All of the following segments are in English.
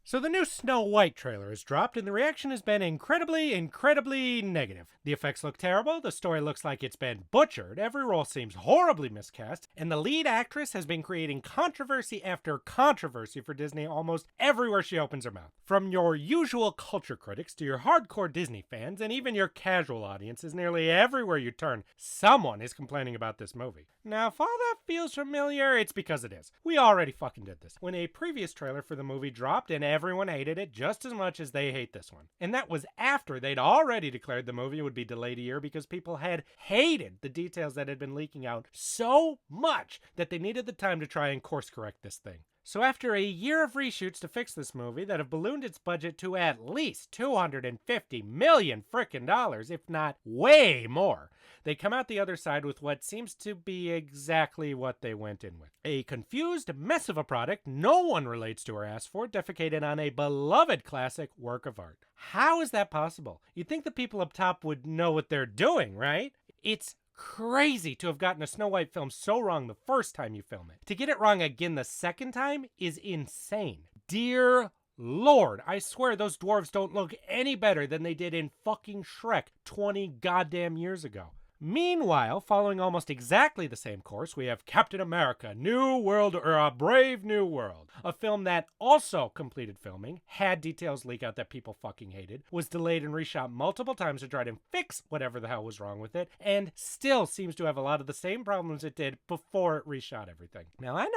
So the new Snow White trailer has dropped and the reaction has been incredibly negative. The effects look terrible, the story looks like it's been butchered, every role seems horribly miscast, and the lead actress has been creating controversy after controversy for Disney almost everywhere she opens her mouth. From your usual culture critics to your hardcore Disney fans and even your casual audiences, nearly everywhere you turn, someone is complaining about this movie. Now if all that feels familiar, it's because it is. We already fucking did this. When a previous trailer for the movie dropped and everyone hated it just as much as they hate this one. And that was after they'd already declared the movie would be delayed a year because people had hated the details that had been leaking out so much that they needed the time to try and course correct this thing. So after a year of reshoots to fix this movie that have ballooned its budget to at least $250 million frickin' dollars, if not way more, they come out the other side with what seems to be exactly what they went in with. A confused mess of a product no one relates to or asks for, defecated on a beloved classic work of art. How is that possible? You'd think the people up top would know what they're doing, right? It's crazy to have gotten a Snow White film so wrong the first time you film it. To get it wrong again the second time is insane. Dear Lord, I swear those dwarves don't look any better than they did in fucking Shrek 20 goddamn years ago. Meanwhile, following almost exactly the same course, we have Captain America, New World, or A Brave New World, a film that also completed filming, had details leak out that people fucking hated, was delayed and reshot multiple times to try to fix whatever the hell was wrong with it, and still seems to have a lot of the same problems it did before it reshot everything. Now, I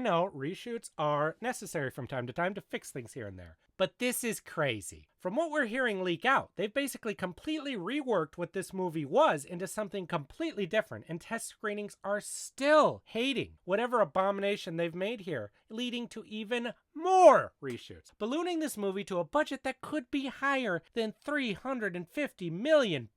know, reshoots are necessary from time to time to fix things here and there. But this is crazy. From what we're hearing leak out, they've basically completely reworked what this movie was into something completely different, and test screenings are still hating whatever abomination they've made here, leading to even more reshoots, ballooning this movie to a budget that could be higher than $350 million.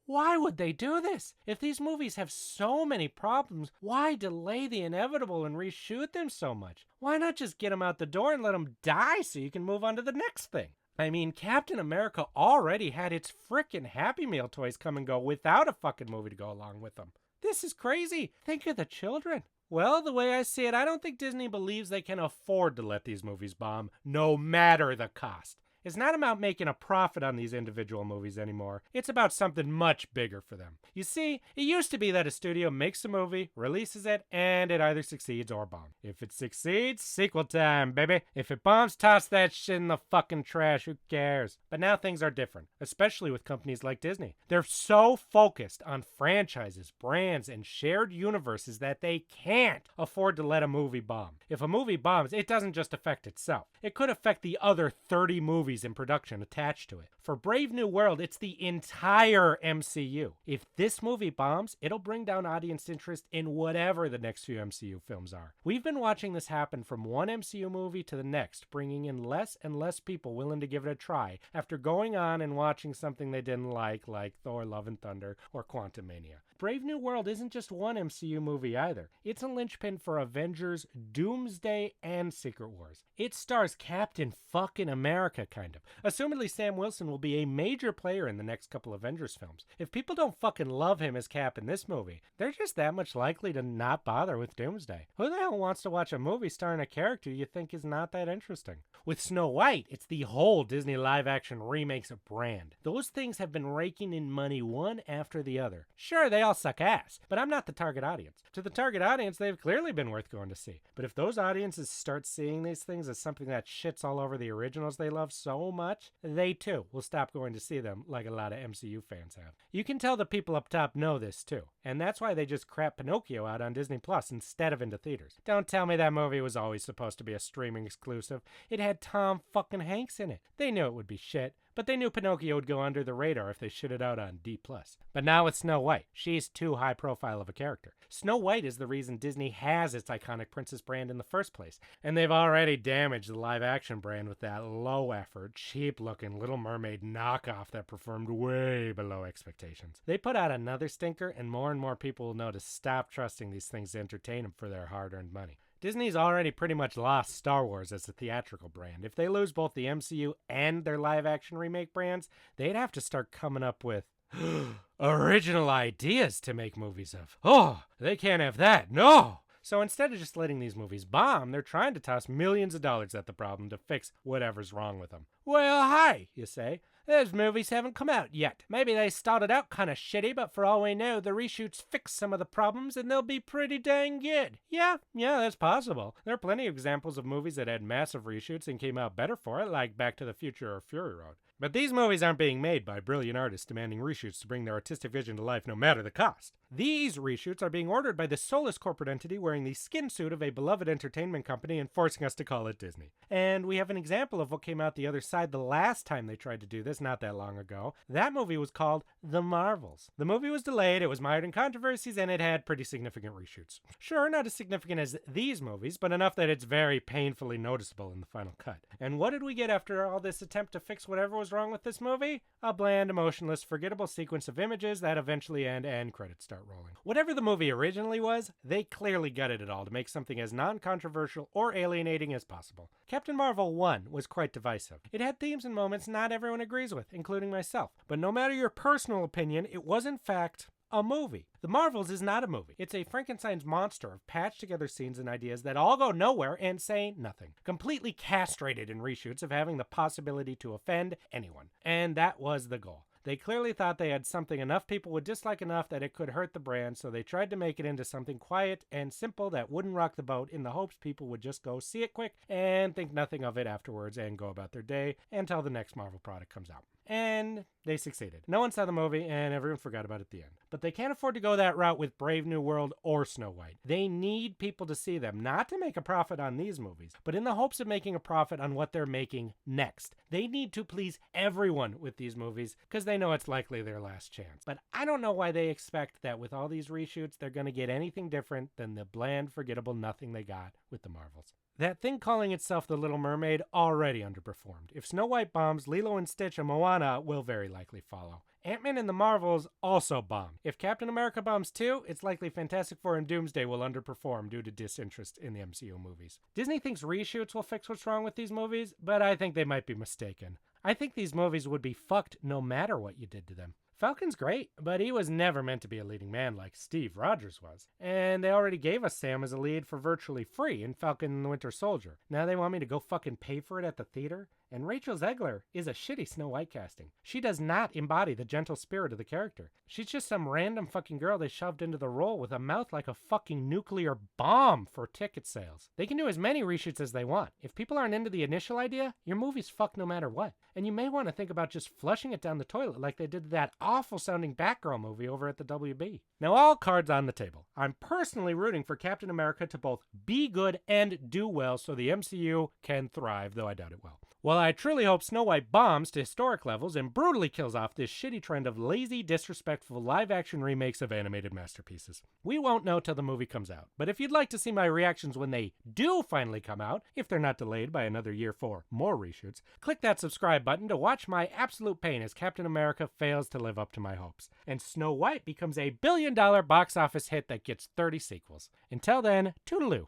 Why would they do this? If these movies have so many problems, why delay the inevitable and reshoot them so much? Why not just get them out the door and let them die so you can move on to the next thing? I mean, Captain America already had its frickin' Happy Meal toys come and go without a fucking movie to go along with them. This is crazy. Think of the children. Well, the way I see it, I don't think Disney believes they can afford to let these movies bomb, no matter the cost. It's not about making a profit on these individual movies anymore. It's about something much bigger for them. You see, it used to be that a studio makes a movie, releases it, and it either succeeds or bombs. If it succeeds, sequel time, baby. If it bombs, toss that shit in the fucking trash. Who cares? But now things are different, especially with companies like Disney. They're so focused on franchises, brands, and shared universes that they can't afford to let a movie bomb. If a movie bombs, it doesn't just affect itself. It could affect the other 30 movies in production attached to it. For Brave New World, it's the entire MCU. If this movie bombs, it'll bring down audience interest in whatever the next few MCU films are. We've been watching this happen from one MCU movie to the next, bringing in less and less people willing to give it a try after going on and watching something they didn't like Thor, Love and Thunder, or Quantumania. Brave New World isn't just one MCU movie either. It's a linchpin for Avengers, Doomsday, and Secret Wars. It stars Captain fucking America, kind of. Assumedly, Sam Wilson will be a major player in the next couple Avengers films. If people don't fucking love him as Cap in this movie, they're just that much likely to not bother with Doomsday. Who the hell wants to watch a movie starring a character you think is not that interesting? With Snow White, it's the whole Disney live-action remakes brand. Those things have been raking in money one after the other. Sure, they all suck ass, but I'm not the target audience. To the target audience, they've clearly been worth going to see. But if those audiences start seeing these things as something that shits all over the originals they love so much, they too will stop going to see them like a lot of MCU fans have. You can tell the people up top know this too, and that's why they just crap Pinocchio out on Disney Plus instead of into theaters. Don't tell me that movie was always supposed to be a streaming exclusive. It had Tom fucking Hanks in it. They knew it would be shit, but they knew Pinocchio would go under the radar if they shit it out on D+. But now with Snow White, she's too high profile of a character. Snow White is the reason Disney has its iconic princess brand in the first place, and they've already damaged the live action brand with that low effort, cheap looking Little Mermaid knockoff that performed way below expectations. They put out another stinker, and more people will know to stop trusting these things to entertain them for their hard-earned money. Disney's already pretty much lost Star Wars as a theatrical brand. If they lose both the MCU and their live-action remake brands, they'd have to start coming up with original ideas to make movies of. Oh, they can't have that. No! So instead of just letting these movies bomb, they're trying to toss millions of dollars at the problem to fix whatever's wrong with them. Well, hi, you say. Those movies haven't come out yet. Maybe they started out kind of shitty, but for all we know, the reshoots fix some of the problems and they'll be pretty dang good. Yeah, that's possible. There are plenty of examples of movies that had massive reshoots and came out better for it, like Back to the Future or Fury Road. But these movies aren't being made by brilliant artists demanding reshoots to bring their artistic vision to life no matter the cost. These reshoots are being ordered by the soulless corporate entity wearing the skin suit of a beloved entertainment company and forcing us to call it Disney. And we have an example of what came out the other side the last time they tried to do this, not that long ago. That movie was called The Marvels. The movie was delayed, it was mired in controversies, and it had pretty significant reshoots. Sure, not as significant as these movies, but enough that it's very painfully noticeable in the final cut. And what did we get after all this attempt to fix whatever was wrong with this movie? A bland, emotionless, forgettable sequence of images that eventually end and credits start rolling. Whatever the movie originally was, they clearly gutted it all to make something as non-controversial or alienating as possible. Captain Marvel 1 was quite divisive. It had themes and moments not everyone agrees with, including myself. But no matter your personal opinion, it was in fact a movie. The Marvels is not a movie. It's a Frankenstein's monster of patched together scenes and ideas that all go nowhere and say nothing. Completely castrated in reshoots of having the possibility to offend anyone. And that was the goal. They clearly thought they had something enough people would dislike enough that it could hurt the brand, so they tried to make it into something quiet and simple that wouldn't rock the boat in the hopes people would just go see it quick and think nothing of it afterwards and go about their day until the next Marvel product comes out. And they succeeded. No one saw the movie, and everyone forgot about it at the end. But they can't afford to go that route with Brave New World or Snow White. They need people to see them, not to make a profit on these movies, but in the hopes of making a profit on what they're making next. They need to please everyone with these movies, because they know it's likely their last chance. But I don't know why they expect that with all these reshoots, they're going to get anything different than the bland, forgettable nothing they got with the Marvels. That thing calling itself the Little Mermaid already underperformed. If Snow White bombs, Lilo and Stitch and Moana will very likely follow. Ant-Man and the Marvels also bomb. If Captain America bombs too, it's likely Fantastic Four and Doomsday will underperform due to disinterest in the MCU movies. Disney thinks reshoots will fix what's wrong with these movies, but I think they might be mistaken. I think these movies would be fucked no matter what you did to them. Falcon's great, but he was never meant to be a leading man like Steve Rogers was. And they already gave us Sam as a lead for virtually free in Falcon and the Winter Soldier. Now they want me to go fucking pay for it at the theater? And Rachel Zegler is a shitty Snow White casting. She does not embody the gentle spirit of the character. She's just some random fucking girl they shoved into the role with a mouth like a fucking nuclear bomb for ticket sales. They can do as many reshoots as they want. If people aren't into the initial idea, your movie's fucked no matter what. And you may want to think about just flushing it down the toilet like they did to that awful sounding Batgirl movie over at the WB. Now all cards on the table. I'm personally rooting for Captain America to both be good and do well so the MCU can thrive, though I doubt it will. While I truly hope Snow White bombs to historic levels and brutally kills off this shitty trend of lazy, disrespectful live-action remakes of animated masterpieces. We won't know till the movie comes out, but if you'd like to see my reactions when they do finally come out, if they're not delayed by another year for more reshoots, click that subscribe button to watch my absolute pain as Captain America fails to live up to my hopes, and Snow White becomes a billion-dollar box office hit that gets 30 sequels. Until then, toodaloo.